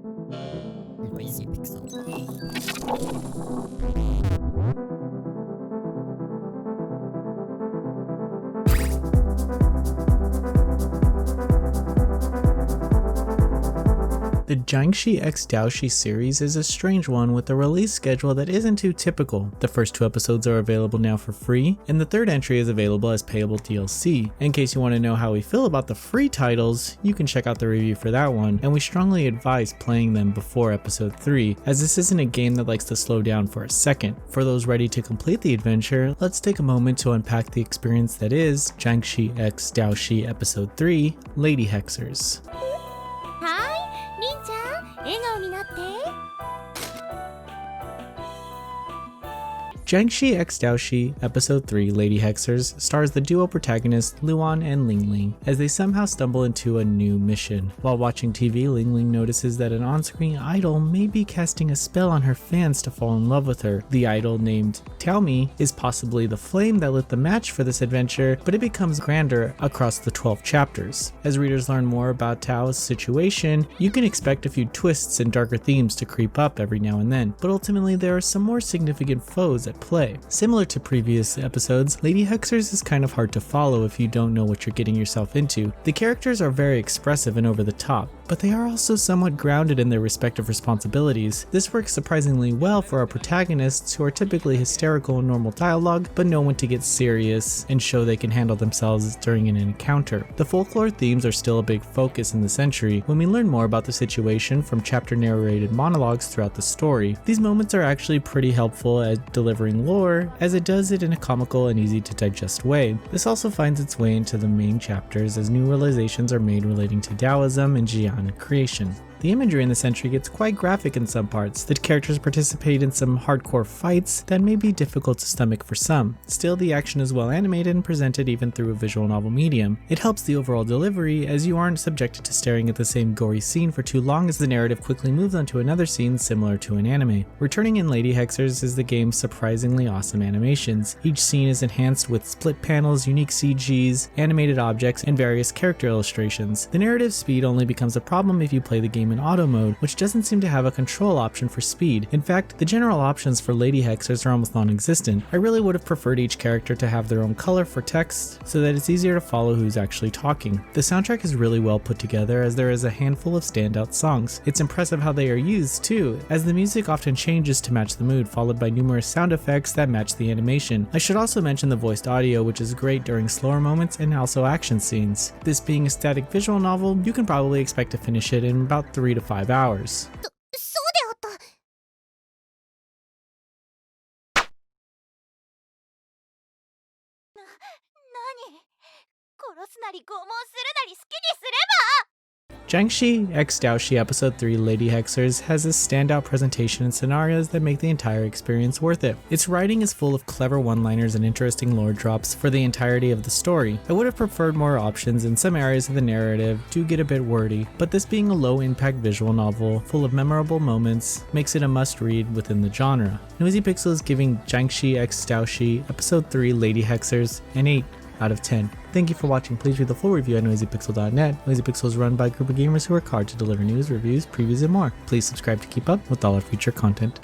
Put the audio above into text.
Noisy Pixel. The Jiangshi x Daoshi series is a strange one with a release schedule that isn't too typical. The first 2 episodes are available now for free, and the 3rd entry is available as payable DLC. In case you want to know how we feel about the free titles, you can check out the review for that one, and we strongly advise playing them before episode 3, as this isn't a game that likes to slow down for a second. For those ready to complete the adventure, let's take a moment to unpack the experience that is Jiangshi x Daoshi episode 3, Lady Hexers. Jiangshi x Daoshi Episode 3 Lady Hexers stars the duo protagonists Luan and Lingling as they somehow stumble into a new mission. While watching TV, Lingling notices that an on-screen idol may be casting a spell on her fans to fall in love with her. The idol, named Tell Me, is possibly the flame that lit the match for this adventure, but it becomes grander across the 12 chapters. As readers learn more about Tao's situation, you can expect a few twists and darker themes to creep up every now and then, but ultimately there are some more significant foes at play. Similar to previous episodes, Lady Hexers is kind of hard to follow if you don't know what you're getting yourself into. The characters are very expressive and over the top, but they are also somewhat grounded in their respective responsibilities. This works surprisingly well for our protagonists, who are typically hysterical in normal dialogue, but know when to get serious and show they can handle themselves during an encounter. The folklore themes are still a big focus in this entry when we learn more about the situation from chapter narrated monologues throughout the story. These moments are actually pretty helpful at delivering lore, as it does it in a comical and easy to digest way. This also finds its way into the main chapters as new realizations are made relating to Taoism and Jiangshi creation. The imagery in this entry gets quite graphic in some parts. The characters participate in some hardcore fights that may be difficult to stomach for some. Still, the action is well animated and presented even through a visual novel medium. It helps the overall delivery, as you aren't subjected to staring at the same gory scene for too long as the narrative quickly moves on to another scene similar to an anime. Returning in Lady Hexers is the game's surprisingly awesome animations. Each scene is enhanced with split panels, unique CGs, animated objects, and various character illustrations. The narrative speed only becomes a problem if you play the game in auto mode, which doesn't seem to have a control option for speed. In fact, the general options for Lady Hexers are almost non-existent. I really would have preferred each character to have their own color for text so that it's easier to follow who's actually talking. The soundtrack is really well put together, as there is a handful of standout songs. It's impressive how they are used too, as the music often changes to match the mood, followed by numerous sound effects that match the animation. I should also mention the voiced audio, which is great during slower moments and also action scenes. This being a static visual novel, you can probably expect to finish it in about 3 to 5 hours. そうであった。何？殺すなり拷問するなり好きにすれば。 Jiangshi x Daoshi Episode 3 Lady Hexers has a standout presentation and scenarios that make the entire experience worth it. Its writing is full of clever one-liners and interesting lore drops for the entirety of the story. I would have preferred more options, in some areas of the narrative do get a bit wordy, but this being a low-impact visual novel full of memorable moments makes it a must-read within the genre. Noisy Pixel is giving Jiangshi x Daoshi Episode 3 Lady Hexers an 8 out of 10. Thank you for watching. Please read the full review at noisypixel.net. Noisy Pixel is run by a group of gamers who work hard to deliver news, reviews, previews, and more. Please subscribe to keep up with all our future content.